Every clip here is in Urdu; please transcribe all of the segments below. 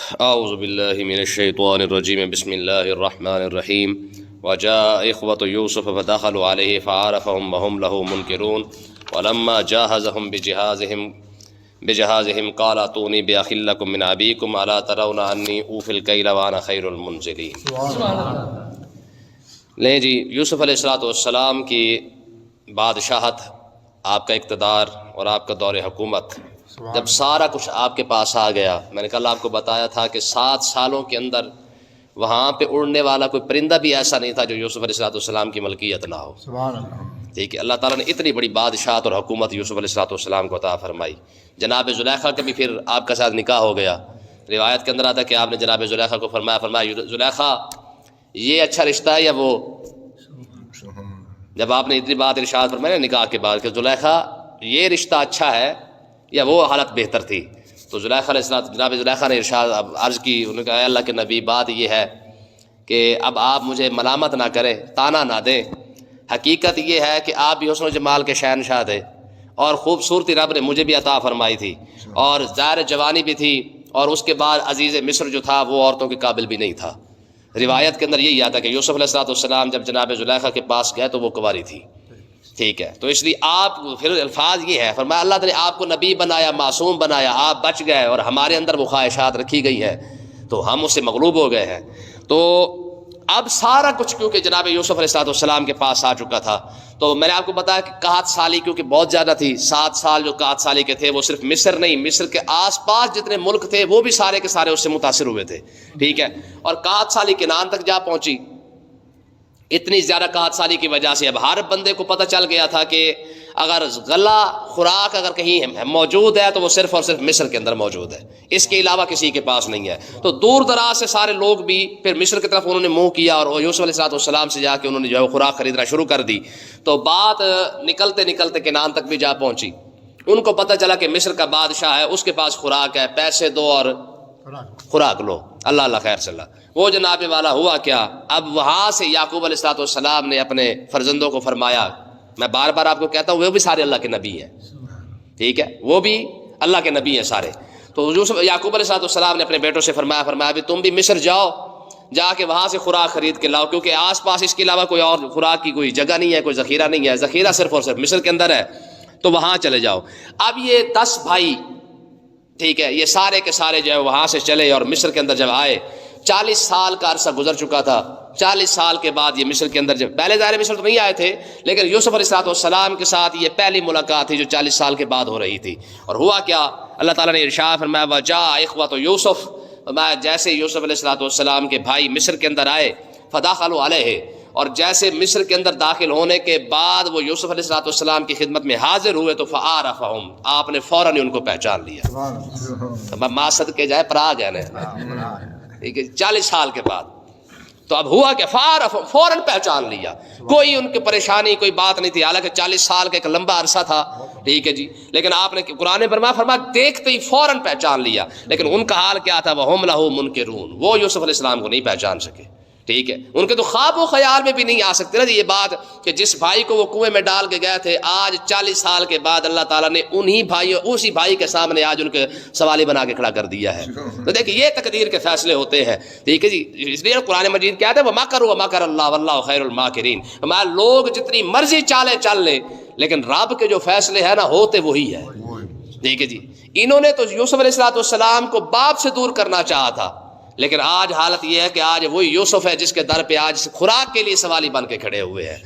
اعوذ باللہ من الشیطان الرجیم بسم اللہ الرحمن الرحیم وجاء اخوة یوسف فدخلوا علیہ فعرفهم وهم له منکرون ولما جاہزهم بجہازهم قال اتونی بأخ لکم من ابیکم الا ترون انی اوفی الکیل وانا خیر المنزلین۔ لیں جی، یوسف علیہ السلام کی بادشاہت، آپ کا اقتدار اور آپ کا دور حکومت، جب سارا کچھ آپ کے پاس آ گیا، میں نے کل آپ کو بتایا تھا کہ 7 سالوں کے اندر وہاں پہ اڑنے والا کوئی پرندہ بھی ایسا نہیں تھا جو یوسف علیہ السلام کی ملکیت نہ ہو۔ سبحان اللہ۔ ٹھیک ہے، اللہ تعالیٰ نے اتنی بڑی بادشاہت اور حکومت یوسف علیہ السلام کو عطا فرمائی۔ جناب زلیخا کا بھی پھر آپ کا ساتھ نکاح ہو گیا۔ روایت کے اندر آتا ہے کہ آپ نے جناب زلیخا کو فرمایا زلیخا یہ اچھا رشتہ ہے یا وہ؟ جب آپ نے اتنی بات ارشاد فرمایا نکاح کے بعد کہ زلیخا یہ رشتہ اچھا ہے یا وہ حالت بہتر تھی، تو زلیخا علیہ السلام جناب زلیخا نے ارشاد عرض کی، انہوں نے کہا اے اللہ کے نبی، بات یہ ہے کہ اب آپ مجھے ملامت نہ کریں، تانا نہ دیں، حقیقت یہ ہے کہ آپ بھی حسن و جمال کے شہنشاہ تھے اور خوبصورتی رب نے مجھے بھی عطا فرمائی تھی اور ظاہر جوانی بھی تھی، اور اس کے بعد عزیز مصر جو تھا وہ عورتوں کے قابل بھی نہیں تھا۔ روایت کے اندر یہی آتا کہ یوسف علیہ السلام جب جناب زلیخا کے پاس گئے تو وہ کنواری تھی۔ ٹھیک ہے، تو اس لیے آپ پھر الفاظ یہ ہے، فرمایا اللہ تعالیٰ نے آپ کو نبی بنایا، معصوم بنایا، آپ بچ گئے اور ہمارے اندر وہ خواہشات رکھی گئی ہیں تو ہم اس سے مغلوب ہو گئے ہیں۔ تو اب سارا کچھ کیونکہ جناب یوسف علیہ السلام کے پاس آ چکا تھا، تو میں نے آپ کو بتایا کہ قحط سالی کیونکہ بہت زیادہ تھی، 7 سال جو قحط سالی کے تھے وہ صرف مصر نہیں، مصر کے آس پاس جتنے ملک تھے وہ بھی سارے کے سارے اس سے متاثر ہوئے تھے۔ ٹھیک ہے، اور قحط سالی کنعان تک جا پہنچی۔ اتنی زیادہ قحط سالی کی وجہ سے اب ہر بندے کو پتہ چل گیا تھا کہ اگر غلہ خوراک اگر کہیں موجود ہے تو وہ صرف اور صرف مصر کے اندر موجود ہے، اس کے علاوہ کسی کے پاس نہیں ہے۔ تو دور دراز سے سارے لوگ بھی پھر مصر کی طرف انہوں نے منہ کیا اور یوسف علیہ السلام سے جا کے انہوں نے جو ہے خوراک خریدنا شروع کر دی۔ تو بات نکلتے نکلتے کنعان تک بھی جا پہنچی۔ ان کو پتہ چلا کہ مصر کا بادشاہ ہے، اس کے پاس خوراک ہے، پیسے دو اور خوراک لو، اللہ اللہ خیر صلی اللہ۔ وہ جناب والا ہوا کیا، اب وہاں سے یعقوب علیہ السلام نے اپنے فرزندوں کو فرمایا، میں بار بار آپ کو کہتا ہوں وہ بھی سارے اللہ کے نبی ہیں، ٹھیک ہے، وہ بھی اللہ کے نبی ہیں سارے۔ تو یعقوب علیہ السلام نے اپنے بیٹوں سے فرمایا بھی تم بھی مصر جاؤ، جا کے وہاں سے خوراک خرید کے لاؤ، کیونکہ آس پاس اس کے علاوہ کوئی اور خوراک کی کوئی جگہ نہیں ہے، کوئی ذخیرہ نہیں ہے، ذخیرہ صرف اور صرف مصر کے اندر ہے، تو وہاں چلے جاؤ۔ اب یہ 10 بھائی، ٹھیک ہے، یہ سارے کے سارے جو ہے وہاں سے چلے اور مصر کے اندر جب آئے، 40 سال کا عرصہ گزر چکا تھا۔ 40 سال کے بعد یہ مصر کے اندر جب پہلے ظاہر مصر تو نہیں آئے تھے، لیکن یوسف علیہ السلام کے ساتھ یہ پہلی ملاقات تھی جو 40 سال کے بعد ہو رہی تھی۔ اور ہوا کیا، اللہ تعالیٰ نے ارشاد فرمایا وجاء اخوة یوسف، جیسے یوسف علیہ السلام کے بھائی مصر کے اندر آئے، فدخلوا علیہ، اور جیسے مصر کے اندر داخل ہونے کے بعد وہ یوسف علیہ السلام کی خدمت میں حاضر ہوئے تو فعرفهم، آپ نے فوراً ان کو پہچان لیا۔ ماں صدقے جائے پرا گئے نا، ٹھیک ہے، 40 سال کے بعد۔ تو اب ہوا کہ فوراً پہچان لیا، کوئی ان کی پریشانی کوئی بات نہیں تھی، حالانکہ 40 سال کا ایک لمبا عرصہ تھا، ٹھیک ہے جی، لیکن آپ نے قرآن فرمایا دیکھتے ہی فوراً پہچان لیا۔ لیکن ان کا حال کیا تھا، وَهُمْ لَهُ مُنْكِرُونَ، وہ یوسف علیہ السلام کو نہیں پہچان سکے، ٹھیک ہے، ان کے تو خواب و خیال میں بھی نہیں آ سکتے نا یہ بات کہ جس بھائی کو وہ کنویں میں ڈال کے گئے تھے، آج 40 سال کے بعد اللہ تعالیٰ نے اسی بھائی کے سامنے آج ان کے سوالی بنا کے کھڑا کر دیا ہے۔ تو دیکھیں یہ تقدیر کے فیصلے ہوتے ہیں، ٹھیک ہے جی، اس لیے قرآن مجید کیا ہے، وَمَكَرُوا وَمَكَرَ اللَّهُ وَاللَّهُ خَيْرُ الْمَاكِرِينَ، ہمارے لوگ جتنی مرضی چالیں چل لیں لیکن رب کے جو فیصلے ہیں نا ہوتے وہی ہے، ٹھیک ہے جی۔ انہوں نے تو یوسف علیہ السلام کو باپ سے دور کرنا چاہا تھا، لیکن آج حالت یہ ہے کہ آج وہی یوسف ہے جس کے در پہ آج خوراک کے لیے سوالی بن کے کھڑے ہوئے ہیں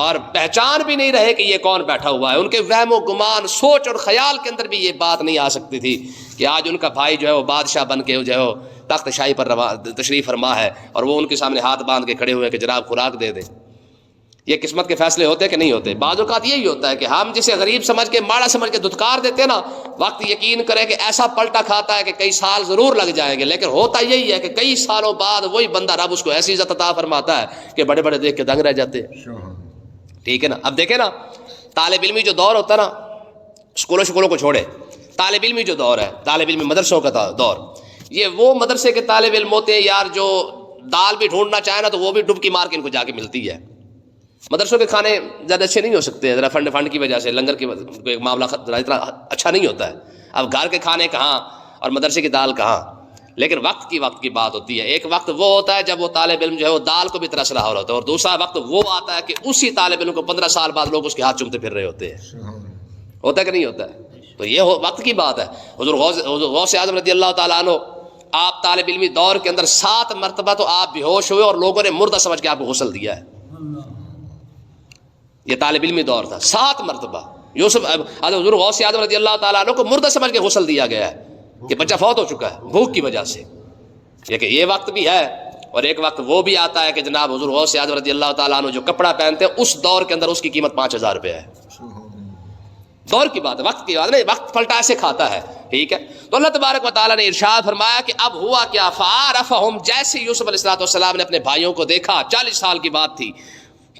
اور پہچان بھی نہیں رہے کہ یہ کون بیٹھا ہوا ہے۔ ان کے وہم و گمان، سوچ اور خیال کے اندر بھی یہ بات نہیں آ سکتی تھی کہ آج ان کا بھائی جو ہے وہ بادشاہ بن کے جو ہے تخت شاہی پر تشریف فرما ہے اور وہ ان کے سامنے ہاتھ باندھ کے کھڑے ہوئے کہ جناب خوراک دے دیں۔ یہ قسمت کے فیصلے ہوتے کہ نہیں ہوتے؟ بعض اوقات یہی ہوتا ہے کہ ہم جسے غریب سمجھ کے، ماڑا سمجھ کے دھتکار دیتے ہیں نا، وقت یقین کرے کہ ایسا پلٹا کھاتا ہے کہ کئی سال ضرور لگ جائیں گے، لیکن ہوتا یہی ہے کہ کئی سالوں بعد وہی بندہ رب اس کو ایسی عزت عطا فرماتا ہے کہ بڑے بڑے دیکھ کے دنگ رہ جاتے ہیں، ٹھیک ہے نا۔ اب دیکھیں نا، طالب علمی جو دور ہوتا ہے نا، اسکولوں کو چھوڑے، طالب علمی جو دور ہے، طالب علمی مدرسوں کا دور، یہ وہ مدرسے کے طالب علم ہوتے ہیں یار جو دال بھی ڈھونڈنا چاہے نا تو وہ بھی ڈبکی مار کے ان کو جا کے ملتی ہے۔ مدرسوں کے کھانے زیادہ اچھے نہیں ہو سکتے، ذرا فنڈ کی وجہ سے، لنگر کی معاملہ اتنا اچھا نہیں ہوتا ہے۔ اب گھر کے کھانے کہاں اور مدرسے کی دال کہاں، لیکن وقت کی بات ہوتی ہے. ایک وقت وہ ہوتا ہے جب وہ طالب علم جو ہے وہ دال کو بھی ترس رہا ہوتا ہے، اور دوسرا وقت وہ آتا ہے کہ اسی طالب علم کو 15 سال بعد لوگ اس کے ہاتھ چومتے پھر رہے ہوتے ہیں. ہوتا ہے کہ نہیں ہوتا ہے؟ تو یہ وقت کی بات ہے. حضور غوث اعظم رضی اللہ تعالیٰ عنہ، آپ طالب علمی دور کے اندر 7 مرتبہ تو آپ بے ہوش ہوئے اور لوگوں نے مردہ سمجھ کے آپ کو غسل دیا ہے. یہ طالب علمی دور تھا. 7 مرتبہ حضور غوث اعظم رضی اللہ تعالیٰ عنہ کو مردہ سمجھ کے غسل دیا گیا ہے کہ بچہ فوت ہو چکا ہے بھوک کی وجہ سے. یہ وقت بھی ہے. اور ایک وقت وہ بھی آتا ہے کہ جناب حضور غوث اعظم رضی اللہ تعالیٰ عنہ جو کپڑا پہنتے ہیں اس دور کے اندر اس کی قیمت 5000 روپے ہے. دور کی بات ہے، وقت کی بات نہیں. وقت پلٹا سے کھاتا ہے. ٹھیک ہے. تو اللہ تبارک و تعالیٰ نے ارشاد فرمایا کہ اب ہوا کیا، فعرفہم، جیسے یوسف علیہ السلام نے اپنے بھائیوں کو دیکھا، 40 سال کی بات تھی،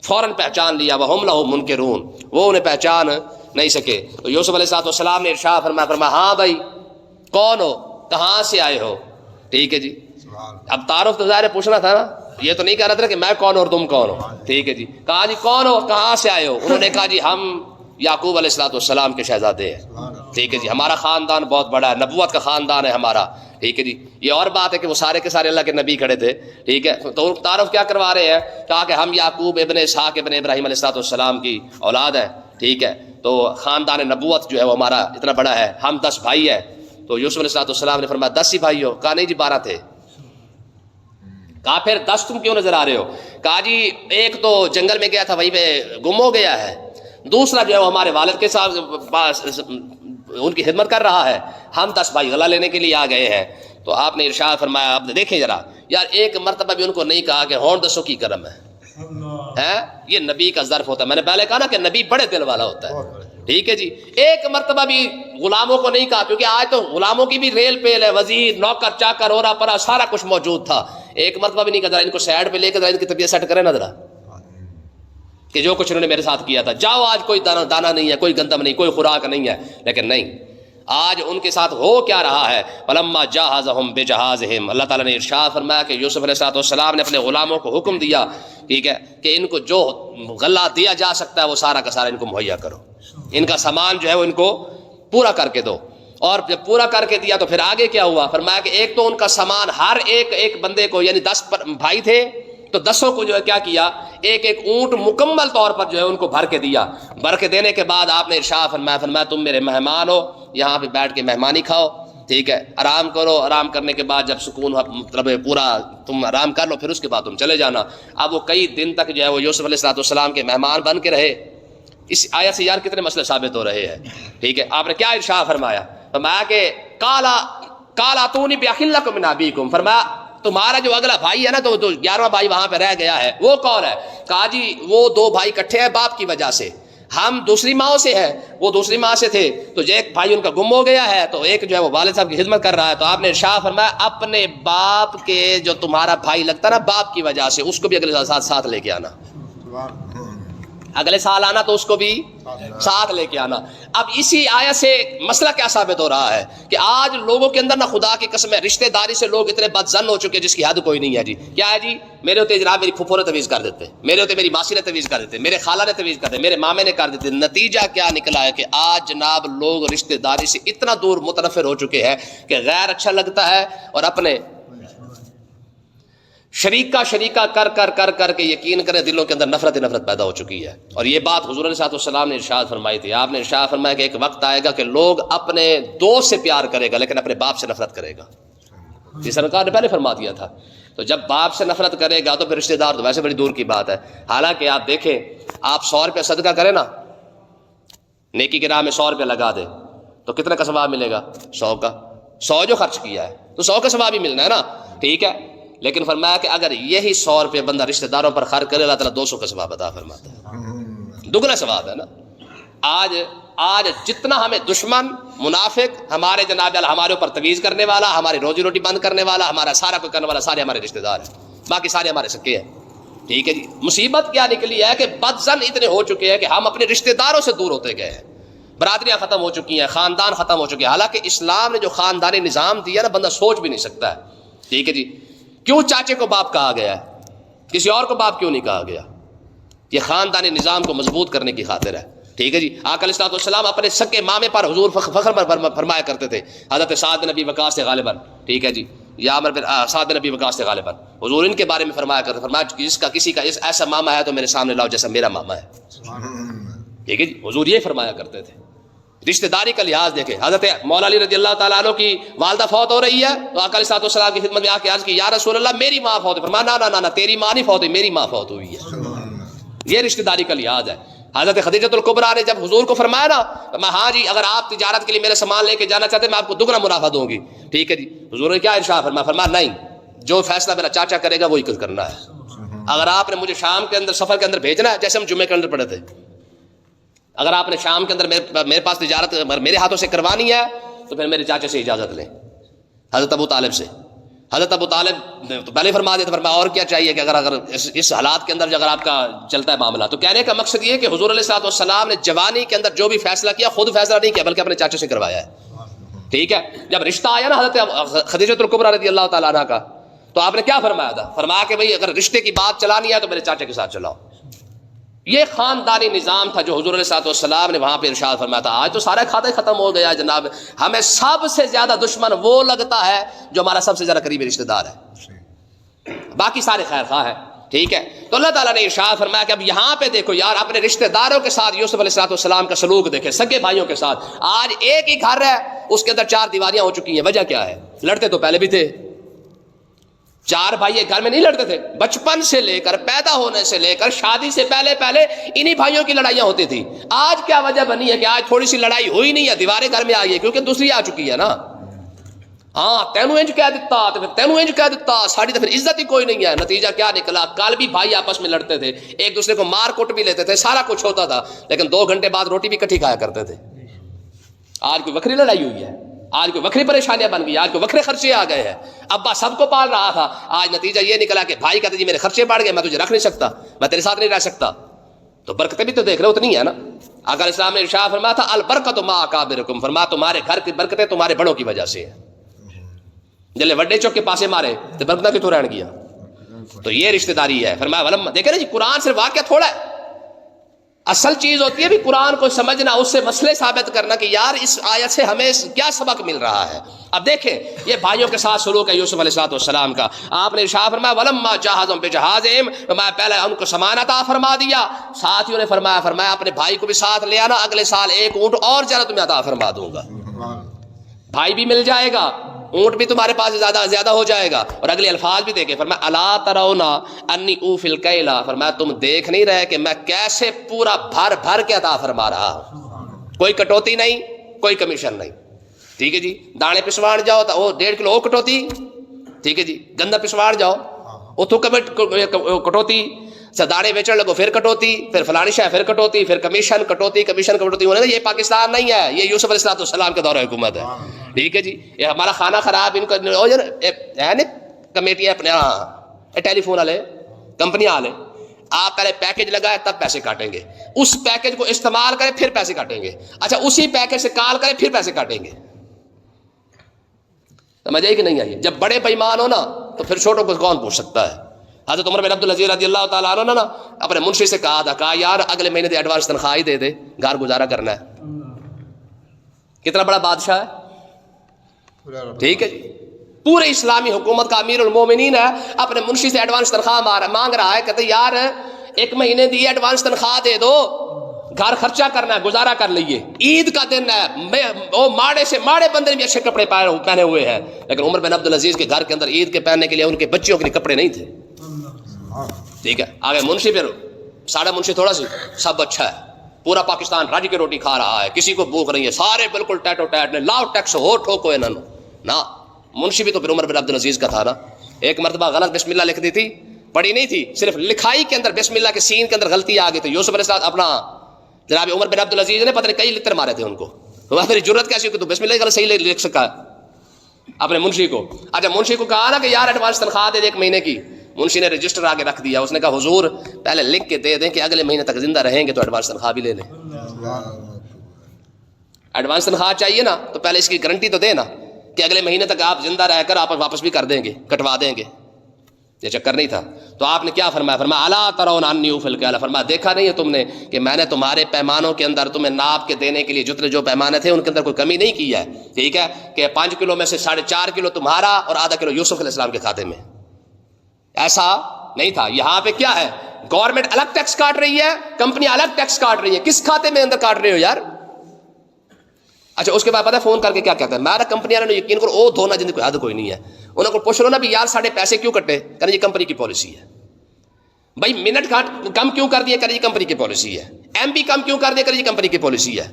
فوراً پہچان لیا. وہم لہ منکرون، وہ انہیں پہچان نہیں سکے. تو یوسف علیہ السلام نے ارشاد فرمایا ہاں بھائی کون ہو، کہاں سے آئے ہو. ٹھیک ہے جی. اب تعارف تو ظاہر پوچھنا تھا نا، یہ تو نہیں کہہ رہا تھا کہ میں کون اور تم کون ہو. ٹھیک ہے جی. کہا جی کون ہو، کہاں سے آئے ہو. انہوں نے کہا جی ہم یعقوب علیہ السلام کے شہزادے ہیں. ٹھیک ہے جی. ہمارا خاندان بہت بڑا ہے، نبوت کا خاندان ہے ہمارا. ٹھیک ہے جی. یہ اور بات ہے کہ وہ سارے کے سارے اللہ کے نبی کھڑے تھے. ٹھیک ہے. تو تعارف کیا کروا رہے ہیں، کہا کہ ہم یعقوب ابن اسحاق ابن ابراہیم علیہ السلام کی اولاد ہے. ٹھیک ہے. تو خاندان نبوت جو ہے وہ ہمارا اتنا بڑا ہے، ہم 10 بھائی ہیں. تو یوسف علیہ السلام نے فرمایا 10 ہی بھائی ہو. کہا نہیں جی 12 تھے. کہا پھر 10 تم کیوں نظر آ رہے ہو. کہا جی ایک تو جنگل میں گیا تھا وہیں پہ گم ہو گیا ہے، دوسرا جو ہے وہ ہمارے والد کے ساتھ ان کی خدمت کر رہا ہے. ہم 10 بھائی غلہ لینے کے لیے آ گئے ہیں. تو آپ نے ارشاد فرمایا اب دیکھیں ذرا یار، ایک مرتبہ بھی ان کو نہیں کہا کہ ہون دسو کی کرم ہے. یہ نبی کا ظرف ہوتا ہے. میں نے پہلے کہا نا کہ نبی بڑے دل والا ہوتا ہے. ٹھیک ہے جی. ایک مرتبہ بھی غلاموں کو نہیں کہا، کیونکہ آج تو غلاموں کی بھی ریل پیل ہے، وزیر نوکر چاکر اورا پرا سارا کچھ موجود تھا. ایک مرتبہ بھی نہیں کہا ان کو سائڈ پہ لے کے ان کی طبیعت سیٹ کرے نا ذرا، کہ جو کچھ انہوں نے میرے ساتھ کیا تھا، جاؤ آج کوئی دانا نہیں ہے، کوئی گندم نہیں، کوئی خوراک نہیں ہے. لیکن نہیں، آج ان کے ساتھ ہو کیا رہا ہے. فلما جہزہم بجہازہم، اللہ تعالیٰ نے ارشاد فرمایا کہ یوسف علیہ السلام نے اپنے غلاموں کو حکم دیا، ٹھیک ہے، کہ ان کو جو غلہ دیا جا سکتا ہے وہ سارا کا سارا ان کو مہیا کرو. ان کا سامان جو ہے وہ ان کو پورا کر کے دو. اور جب پورا کر کے دیا تو پھر آگے کیا ہوا. فرمایا کہ ایک تو ان کا سامان ہر ایک بندے کو، یعنی 10 بھائی تھے تو 10 کو جو ہے کیا کیا، ایک اونٹ مکمل طور پر جو ہے ان کو بھر کے دیا. بھر کے دینے کے بعد آپ نے ارشاد فرمایا تم میرے مہمان ہو، یہاں پہ بیٹھ کے مہمانی کھاؤ. ٹھیک ہے. آرام کرو، آرام کرنے کے بعد جب سکون مطلب پورا تم آرام کر لو پھر اس کے بعد تم چلے جانا. اب وہ کئی دن تک جو ہے وہ یوسف علیہ السلام کے مہمان بن کے رہے. اس آیت سے یار کتنے مسئلے ثابت ہو رہے ہیں. ٹھیک ہے. آپ نے کیا ارشاد فرمایا کہ کالا تونی بأخ لکم من ابیکم، فرمایا تمہارا جو اگلا بھائی ہے نا، تو 11واں بھائی وہاں پہ رہ گیا ہے، وہ کون ہے. کہا جی وہ 2 بھائی اکٹھے ہیں باپ کی وجہ سے، ہم دوسری ماں سے ہیں، وہ دوسری ماں سے تھے. تو ایک بھائی ان کا گم ہو گیا ہے، تو ایک جو ہے وہ والد صاحب کی خدمت کر رہا ہے. تو آپ نے ارشاد فرمایا اپنے باپ کے جو تمہارا بھائی لگتا ہے نا باپ کی وجہ سے، اس کو بھی اگلے ساتھ لے کے آنا. اگلے سال آنا تو اس کو بھی ساتھ لے کے آنا. اب اسی آیت سے مسئلہ کیا ثابت ہو رہا ہے کہ آج لوگوں کے اندر نہ خدا کی قسم ہے رشتہ داری سے لوگ اتنے بدظن ہو چکے جس کی حد کوئی نہیں ہے. جی کیا ہے جی، میرے ہوتے جناب میری پھپھو نے تویز کر دیتے، میرے ہوتے میری ماسی نے تویز کر دیتے، میرے خالہ نے تویز کر دیتے، میرے مامے نے کر دیتے. نتیجہ کیا نکلا ہے کہ آج جناب لوگ رشتہ داری سے اتنا دور متنفر ہو چکے ہیں کہ غیر اچھا لگتا ہے، اور اپنے شریکہ کر کے یقین کریں دلوں کے اندر نفرت پیدا ہو چکی ہے. اور یہ بات حضور علیہ السلام نے ارشاد فرمائی تھی. آپ نے ارشاد فرمایا کہ ایک وقت آئے گا کہ لوگ اپنے دوست سے پیار کرے گا لیکن اپنے باپ سے نفرت کرے گا. یہ سرکار نے پہلے فرما دیا تھا. تو جب باپ سے نفرت کرے گا تو پھر رشتہ دار تو ویسے بڑی دور کی بات ہے. حالانکہ آپ دیکھیں، آپ 100 روپے صدقہ کریں نا، نیکی کے راہ میں 100 روپے لگا دے تو کتنے کا ثواب ملے گا؟ 100 کا. 100 جو خرچ کیا ہے تو 100 کا ثواب ہی ملنا ہے نا. ٹھیک ہے. لیکن فرمایا کہ اگر یہی 100 روپے بندہ رشتہ داروں پر خرچ کرے اللہ تعالیٰ 200 کا ثواب عطا فرماتا ہے. دگنا ثواب ہے نا. آج جتنا ہمیں دشمن منافق ہمارے جناب ہمارے اوپر تویز کرنے والا، ہماری روزی روٹی بند کرنے والا، ہمارا سارا کوئی کرنے والا، سارے ہمارے رشتہ دار ہیں، باقی سارے ہمارے سکے ہیں. ٹھیک ہے جی. مصیبت کیا نکلی ہے کہ بدظن اتنے ہو چکے ہیں کہ ہم اپنے رشتہ داروں سے دور ہوتے گئے ہیں. برادریاں ختم ہو چکی ہیں، خاندان ختم ہو چکے ہیں. حالانکہ اسلام نے جو خاندانی نظام دیا نا، بندہ سوچ بھی نہیں سکتا ہے. ٹھیک ہے جی. کیوں چاچے کو باپ کہا گیا ہے، کسی اور کو باپ کیوں نہیں کہا گیا؟ یہ خاندانی نظام کو مضبوط کرنے کی خاطر ہے. ٹھیک ہے جی. آقا علیہ السلام اپنے سکے مامے پر حضور فخر فرمایا کرتے تھے، حضرت سعد بن ابی وقاص سے غالباً. ٹھیک ہے جی. یا عمر بن سعد بن ابی وقاص تھے غالباً. حضور ان کے بارے میں فرمایا کرتے, فرمایا جس کا کسی کا ایسا ماما ہے تو میرے سامنے لاؤ جیسا میرا ماما ہے. ٹھیک ہے جی, حضور یہ فرمایا کرتے تھے. رشتہ داری کا لحاظ دیکھیں, حضرت مولا علی رضی اللہ تعالیٰ عنہ کی والدہ فوت ہو رہی ہے تو آقا علیہ السلام کی خدمت میں آ کے عرض کی, یا رسول اللہ میری ماں فوت ہوئی. فرمایا نا نا نا, تیری ماں نہیں فوت ہوئی, میری ماں فوت ہوئی ہے. یہ رشتہ داری کا لحاظ ہے. حضرت خدیجۃ الکبریٰ نے جب حضور کو فرمایا نا, میں ہاں جی اگر آپ تجارت کے لیے میرا سامان لے کے جانا چاہتے ہیں میں آپ کو دگنا منافع دوں گی. ٹھیک ہے جی. حضور نے کیا ارشاد فرمایا, فرمایا نہیں, جو فیصلہ میرا چاچا کرے گا وہی کرنا ہے. اگر آپ نے مجھے شام کے اندر سفر کے اندر بھیجنا ہے, جیسے ہم جمعے کے اندر پڑھے تھے, اگر آپ نے شام کے اندر میرے پاس تجارت میرے ہاتھوں سے کروانی ہے تو پھر میرے چاچے سے اجازت لیں, حضرت ابو طالب سے. حضرت ابو طالب نے تو پہلے فرما دیا تھا, فرمایا اور کیا چاہیے کہ اگر اس حالات کے اندر اگر آپ کا چلتا ہے معاملہ. تو کہنے کا مقصد یہ کہ حضور علیہ الصلوۃ والسلام نے جوانی کے اندر جو بھی فیصلہ کیا خود فیصلہ نہیں کیا بلکہ اپنے چاچے سے کروایا ہے. ٹھیک ہے. جب رشتہ آیا نا حضرت خدیجۃ الکبریٰ رضی اللہ تعالیٰ عنہ کا, تو آپ نے کیا فرمایا تھا, فرمایا کہ بھئی اگر رشتے کی بات چلانی ہے تو میرے چاچے کے ساتھ چلاؤ. یہ خاندانی نظام تھا جو حضور علیہ الصلوۃ والسلام نے وہاں پہ ارشاد فرمایا تھا. آج تو سارا کھاتے ختم ہو گیا جناب. ہمیں سب سے زیادہ دشمن وہ لگتا ہے جو ہمارا سب سے زیادہ قریبی رشتہ دار ہے, باقی سارے خیر خواہ ہیں. ٹھیک ہے. تو اللہ تعالیٰ نے ارشاد فرمایا کہ اب یہاں پہ دیکھو یار, اپنے رشتہ داروں کے ساتھ یوسف علیہ الصلوۃ والسلام کا سلوک دیکھیں, سگے بھائیوں کے ساتھ. آج ایک ہی گھر ہے, اس کے اندر 4 دیواریاں ہو چکی ہیں. وجہ کیا ہے؟ لڑتے تو پہلے بھی تھے. 4 بھائی ایک گھر میں نہیں لڑتے تھے. بچپن سے لے کر, پیدا ہونے سے لے کر شادی سے پہلے انہی بھائیوں کی لڑائیاں ہوتی تھی. آج کیا وجہ بنی ہے کہ آج تھوڑی سی لڑائی ہوئی نہیں ہے, دیواریں گھر میں آ گئی کیونکہ دوسری آ چکی ہے نا. ہاں تینوں انج کہہ دیتا تو پھر تینوں انج کہہ دیتا, ساری تو پھر عزت ہی کوئی نہیں ہے. نتیجہ کیا نکلا, کل بھی بھائی آپس میں لڑتے تھے, ایک دوسرے کو مار کوٹ بھی لیتے تھے, سارا کچھ ہوتا تھا, لیکن 2 گھنٹے بعد روٹی بھی کٹھی کھایا کرتے تھے. آج کوئی وکری لڑائی ہوئی ہے, آج کوئی وکری پریشانیاں بن گئی, آج کوئی وکرے خرچے آ گئے ہیں. ابا سب کو پال رہا تھا, آج نتیجہ یہ نکلا کہ بھائی کہتے جی میرے خرچے بڑھ گئے, میں تجھے رکھ نہیں سکتا, میں تیرے ساتھ نہیں رہ سکتا. تو برکتیں بھی تو دیکھ رہے ہو, اتنی ہے نا. آقا علیہ السلام نے ارشاد فرمایا تھا البرکۃ مع اکابرکم, فرمایا تمہارے گھر کی برکتیں تمہارے بڑوں کی وجہ سے ہیں. جلے وڈے چوک کے پاسے مارے تو برکتیں کتوں رہن گیا. تو یہ رشتہ داری ہے. فرمایا ولم, دیکھیں نا جی قرآن صرف واقعہ تھوڑا ہے, اصل چیز ہوتی ہے بھی قرآن کو سمجھنا, اس سے مسئلے ثابت کرنا کہ یار اس آیت سے ہمیں کیا سبق مل رہا ہے. اب دیکھیں یہ بھائیوں کے ساتھ سلوک ہے یوسف علیہ الصلوۃ والسلام کا. آپ نے ارشاد فرمایا ولما جہزهم بجہازہم, میں پہلے ان کو سامان عطا فرما دیا. ساتھیوں نے فرمایا اپنے بھائی کو بھی ساتھ لے آنا, اگلے سال 1 اونٹ اور زیادہ تمہیں عطا فرما دوں گا. بھائی بھی مل جائے گا, اونٹ بھی تمہارے پاس زیادہ ہو جائے گا. اور اگلے الفاظ بھی دیکھیں, فرمایا الا ترون انی اوفی الکیل, فرمایا تم دیکھ نہیں رہے کہ میں کیسے پورا بھر کے عطا فرما رہا ہوں, کوئی کٹوتی نہیں, کوئی کمیشن نہیں. ٹھیک ہے جی. دانے پسواڑ جاؤ تو وہ 1.5 کلو کٹوتی. ٹھیک ہے جی. گندہ پسواڑ جاؤ اتو کٹوتی, دانے بیچن لگو پھر کٹوتی, پھر فلانی شے پھر کٹوتی, پھر کمیشن کٹوتی. یہ پاکستان نہیں ہے, یہ یوسف علیہ الصلوۃ والسلام کے دور حکومت ہے. ٹھیک ہے جی. یہ ہمارا کھانا خراب, ان کو ہے نا کمیٹیاں اپنے ٹیلی فون والے, کمپنیاں والے, آپ پہلے پیکج لگائے تب پیسے کاٹیں گے, اس پیکج کو استعمال کریں پھر پیسے کاٹیں گے. اچھا اسی پیکج سے کال کریں پھر پیسے کاٹیں گے. سمجھ آئی کہ نہیں آئی؟ جب بڑے بےمان ہو نا تو پھر چھوٹوں کو کون پوچھ سکتا ہے. حضرت عمر بن عبدالعزیز رضی اللہ تعالیٰ عنہ نا اپنے منشی سے کہا یار اگلے مہینے دے ایڈوانس تنخواہ ہی دے دے, گھر گزارا کرنا ہے. کتنا بڑا بادشاہ ہے. ٹھیک ہے جی. پورے اسلامی حکومت کا امیر المومنین ہے, اپنے منشی سے ایڈوانس تنخواہ مانگ رہا ہے. کہتے یار 1 مہینے دی ایڈوانس تنخواہ دے دو, گھر خرچہ کرنا ہے, گزارا کر لیے, عید کا دن ہے. وہ ماڑے سے ماڑے بندے نے بھی اچھے کپڑے پہنے ہوئے ہیں, لیکن عمر بن عبدالعزیز کے گھر کے اندر عید کے پہننے کے لیے ان کے بچیوں کے لیے کپڑے نہیں تھے. ٹھیک ہے. آگے منشی پھر ساڑھا منشی تھوڑا سی سب اچھا ہے, پورا پاکستان راج کی روٹی کھا رہا ہے, کسی کو بھوک نہیں ہے, سارے بالکل ٹیٹو ٹیٹ نے لاؤ ٹیکس ہو ٹھوکو انہوں نا. منشی بھی تو پھر عمر بن عبدالعزیز کا تھا نا. ایک مرتبہ غلط بسم اللہ لکھ دی تھی, پڑھی نہیں تھی, صرف لکھائی کے اندر بسم اللہ کے سین کے اندر غلطی آ گئی تھی. یوسف علیہ السلام اپنا جناب عمر بن عبدالعزیز نے پتہ نہیں کئی لتر مارے تھے ان کو. میری جرت کیسی کہ تو بسم اللہ غلط صحیح لکھ سکا اپنے منشی کو. اچھا منشی کو کہا نا کہ یار ایڈوانس تنخواہ دے 1 مہینے کی. منشی نے رجسٹر آگے رکھ دیا, اس نے کہا حضور پہلے لکھ کے دے دیں کہ اگلے مہینے تک زندہ رہیں گے تو ایڈوانس تنخواہ بھی لے لیں. ایڈوانس تنخواہ چاہیے نا تو پہلے اس کی گارنٹی تو دے نا کہ اگلے مہینے تک آپ زندہ رہ کر آپ واپس بھی کر دیں گے, کٹوا دیں گے. یہ چکر نہیں تھا. تو آپ نے کیا فرمایا؟ فرمایا الا ترون انی اوفی الکیل، فرمایا دیکھا نہیں ہے تم نے کہ میں نے تمہارے پیمانوں کے اندر تمہیں ناپ کے دینے کے لیے جتنے جو پیمانے تھے ان کے اندر کوئی کمی نہیں کی ہے. ٹھیک ہے کہ 5 کلو میں سے 4.5 کلو تمہارا اور آدھا کلو یوسف علیہ السلام کے کھاتے میں. ایسا نہیں تھا. یہاں پہ کیا ہے؟ گورنمنٹ الگ ٹیکس کاٹ رہی ہے، کمپنی الگ ٹیکس کاٹ رہی ہے. کس کھاتے میں اندر کاٹ رہے ہو یار؟ اچھا اس کے بعد پتا ہے فون کر کے کیا کہتا ہے؟ میرا کمپنی والوں نے یقین کرو او دھونا جن کوئی حد کوئی نہیں ہے. انہوں کو پوچھ لو نا بھی یار ساڑھے پیسے کیوں کٹے؟ کہنا یہ کمپنی کی پالیسی ہے. بھائی منٹ کم کیوں کر دیے؟ کہنا یہ کمپنی کی پالیسی ہے. ایم بی کم کیوں کر دیے؟ کہنا یہ کمپنی کی پالیسی ہے.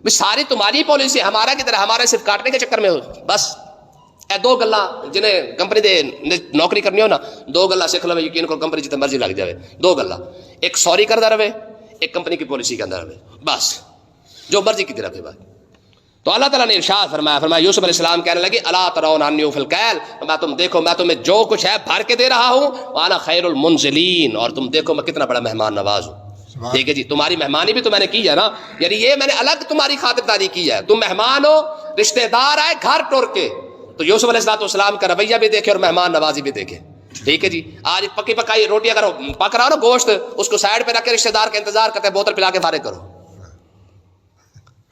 بھائی ساری تمہاری پالیسی ہے، ہمارا کی طرح ہمارے صرف کاٹنے کے چکر میں ہو. بس اے 2 گلا جنہیں کمپنی دے نوکری کرنی ہو نا، 2 گلا سیکھ لو، یقین کرو کمپنی جتنے مرضی لگ جائے. 2 گلا، ایک سوری کرتا رہے، ایک کمپنی کی پالیسی کے اندر رہے، بس جو مرضی کی طرف ہے بات. تو اللہ تعالیٰ نے ارشاد فرمایا یوسف علیہ السلام کہنے لگے الا ترون انی اوفی الکیل، میں تم دیکھو میں تمہیں جو کچھ ہے بھر کے دے رہا ہوں، وانا خیر المنزلین، اور تم دیکھو میں کتنا بڑا مہمان نواز ہوں. ٹھیک ہے جی، تمہاری مہمانی بھی تو میں نے کی ہے نا، یعنی یہ میں نے الگ تمہاری خاطرداری کی ہے. تم مہمان ہو، رشتہ دار آئے گھر ٹور کے، تو یوسف علیہ السلام کا رویہ بھی دیکھے اور مہمان نوازی بھی دیکھے. ٹھیک ہے جی، آج پکی پکائی روٹی اگر پک رہا ہو نا گوشت، اس کو سائڈ پہ رکھ کے رشتہ دار کا انتظار کرتے بوتل پلا کے فارغ کرو.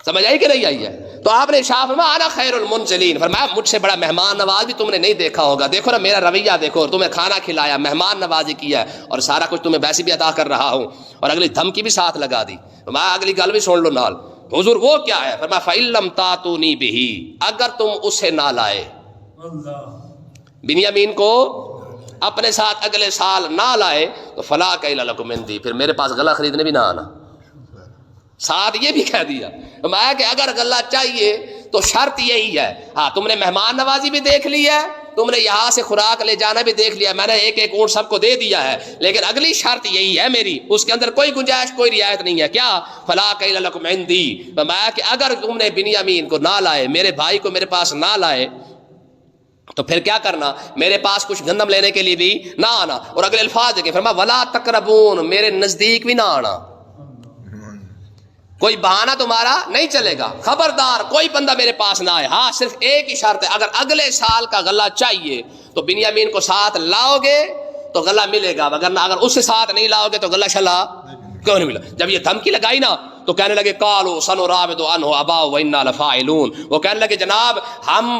سمجھ آئی کہ نہیں آئی ہے؟ تو آپ نے ارشاد فرمایا انا خیر المنزلین، فرمایا مجھ سے بڑا مہمان نواز بھی تم نے نہیں دیکھا ہوگا. دیکھو نا میرا رویہ دیکھو، تمہیں کھانا کھلایا، مہمان نوازی کیا ہے، اور سارا کچھ تمہیں ویسے بھی عطا کر رہا ہوں، اور اگلی دھمکی بھی ساتھ لگا دی. فرمایا اگلی گل بھی سن لو نال. حضور وہ کیا ہے؟ فرمایا فَإِن لَّمْ تَأْتُونِي بِهِ، اگر تم اسے نہ لائے، بنیامین کو اپنے ساتھ اگلے سال نہ لائے، تو فَلَا كَيْلَ لَكُمْ عِندِي، پھر میرے پاس غلہ خریدنے بھی نہ آنا. ساتھ یہ بھی کہہ دیا میں کہ اگر غلہ چاہیے تو شرط یہی ہے. ہاں تم نے مہمان نوازی بھی دیکھ لی ہے، تم نے یہاں سے خوراک لے جانا بھی دیکھ لیا، میں نے ایک ایک اونٹ سب کو دے دیا ہے، لیکن اگلی شرط یہی ہے میری، اس کے اندر کوئی گنجائش کوئی رعایت نہیں ہے. کیا؟ فلا کیل لکم عندی، فرمایا کہ اگر تم نے بنیامین کو نہ لائے، میرے بھائی کو میرے پاس نہ لائے، تو پھر کیا کرنا؟ میرے پاس کچھ گندم لینے کے لیے بھی نہ آنا. اور اگلے الفاظ دیکھیں، فرمایا ولا تقربون، میرے نزدیک بھی نہ آنا. کوئی بہانہ تمہارا نہیں چلے گا، خبردار کوئی بندہ میرے پاس نہ آئے. ہاں صرف ایک ہی شرط ہے، اگر اگلے سال کا غلہ چاہیے تو بنیامین کو ساتھ لاؤ گے تو غلہ ملے گا، وگرنہ اگر اس سے ساتھ نہیں لاؤ گے تو غلہ شلا کیوں نہیں ملا. جب یہ دھمکی لگائی نا تو کہنے لگے قالوا سنراود عنہ اباؤہ وانا لفاعلون، وہ کہنے لگے جناب ہم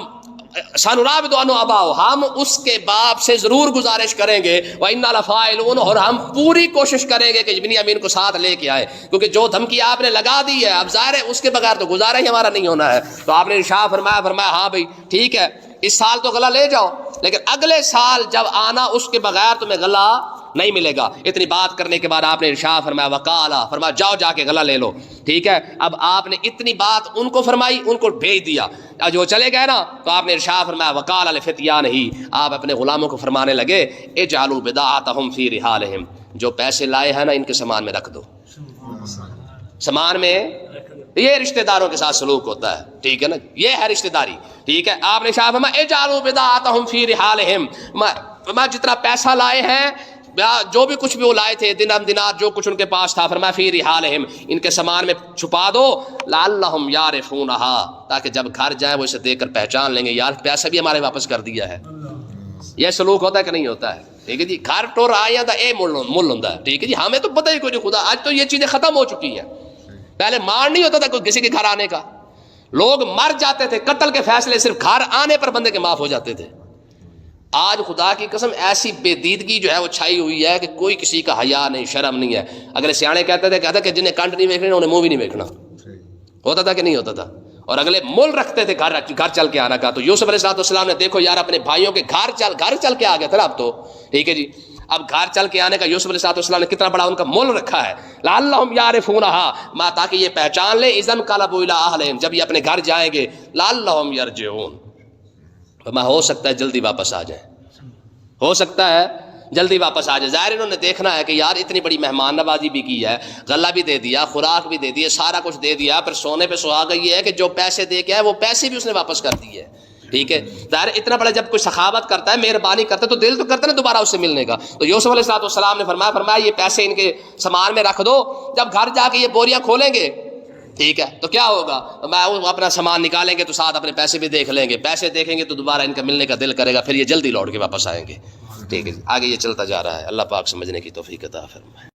سنراود عنہ اباؤہ، ہم اس کے باپ سے ضرور گزارش کریں گے، وانا لفاعلون، اور ہم پوری کوشش کریں گے کہ بنیامین کو ساتھ لے کے آئے، کیونکہ جو دھمکی آپ نے لگا دی ہے اب ظاہر ہے اس کے بغیر تو گزارا ہی ہمارا نہیں ہونا ہے. تو آپ نے ارشاد فرمایا ہاں بھائی ٹھیک ہے اس سال تو غلہ لے جاؤ، لیکن اگلے سال جب آنا اس کے بغیر تمہیں غلہ نہیں ملے گا. اتنی بات کرنے کے بعد آپ نے ارشاد فرمایا وقالا، فرمایا جاؤ جا کے غلہ لے لو. ٹھیک ہے، اب آپ نے اتنی بات ان کو فرمائی، ان کو بھیج دیا. جو چلے گئے نا تو آپ نے ارشاد فرمایا وقال لفتیانہ، آپ اپنے غلاموں کو فرمانے لگے اجعلوا بضاعتهم فی رحالہم، جو پیسے لائے ہیں نا ان کے سامان میں رکھ دو. سامان میں یہ رشتہ داروں کے ساتھ سلوک ہوتا ہے. ٹھیک ہے نا، یہ ہے رشتہ داری. ٹھیک ہے، آپ نے ارشاد فرمایا اجعلوا بضاعتهم فی رحالہم، میں جتنا پیسہ لائے ہیں، جو بھی کچھ بھی وہ لائے تھے، دینار دینار جو کچھ ان کے پاس تھا، فرمایا فی رحالہم، ان کے سامان میں چھپا دو، لعلہم یعرفونہا، تاکہ جب گھر جائیں وہ اسے دیکھ کر پہچان لیں گے یار پیسہ بھی ہمارے واپس کر دیا ہے. یہ سلوک ہوتا ہے کہ نہیں ہوتا ہے؟ ٹھیک ہے جی، گھر ٹور آیا تھا اے مل ہوں. ٹھیک ہے جی، ہمیں تو پتہ ہی کوئی نہیں خدا، آج تو یہ چیزیں ختم ہو چکی ہیں. پہلے مار نہیں ہوتا تھا کوئی کسی کے گھر آنے کا، لوگ مر جاتے تھے، قتل کے فیصلے صرف گھر آنے پر بندے کے معاف ہو جاتے تھے. آج خدا کی قسم ایسی بے دیدگی جو ہے وہ چھائی ہوئی ہے کہ کوئی کسی کا حیا نہیں، شرم نہیں ہے. اگلے سیانے کہتے تھے کہ جنہیں کنٹ نہیں دیکھنے انہیں منہ بھی نہیں دیکھنا. ہوتا تھا کہ نہیں ہوتا تھا؟ اور اگلے مول رکھتے تھے گھر چل کے آنا کا. تو یوسف علیہ السلام نے دیکھو یار اپنے بھائیوں کے گھر چل کے آ گئے تھے نا اب تو. ٹھیک ہے جی، اب گھر چل کے آنے کا یوسف علیہ السلام نے کتنا بڑا ان کا مول رکھا ہے. لعلہم یعرفونہا، تاکہ یہ پہچان لیں، اذا انقلبوا الی اہلہم، جب یہ اپنے گھر جائیں گے، لعلہم یرجعون، ہو سکتا ہے جلدی واپس آ جائیں، ہو سکتا ہے جلدی واپس آ جائے. ظاہر انہوں نے دیکھنا ہے کہ یار اتنی بڑی مہمان نوازی بھی کی ہے، غلہ بھی دے دیا، خوراک بھی دے دی، سارا کچھ دے دیا، پھر سونے پہ سہاگا یہ ہے کہ جو پیسے دے کے آئے وہ پیسے بھی اس نے واپس کر دیے. ٹھیک ہے، ظاہر اتنا بڑا جب کوئی سخاوت کرتا ہے، مہربانی کرتا ہے، تو دل تو کرتا ہے نا دوبارہ اس سے ملنے کا. تو یوسف علیہ السلام نے فرمایا یہ پیسے ان کے سامان میں رکھ دو، جب گھر جا کے یہ بوریاں کھولیں گے، ٹھیک ہے، تو کیا ہوگا؟ میں اپنا سامان نکالیں گے تو ساتھ اپنے پیسے بھی دیکھ لیں گے، پیسے دیکھیں گے تو دوبارہ ان کا ملنے کا دل کرے گا، پھر یہ جلدی لوٹ کے واپس آئیں گے. ٹھیک ہے جی، آگے یہ چلتا جا رہا ہے، اللہ پاک سمجھنے کی توفیق عطا فرمائے۔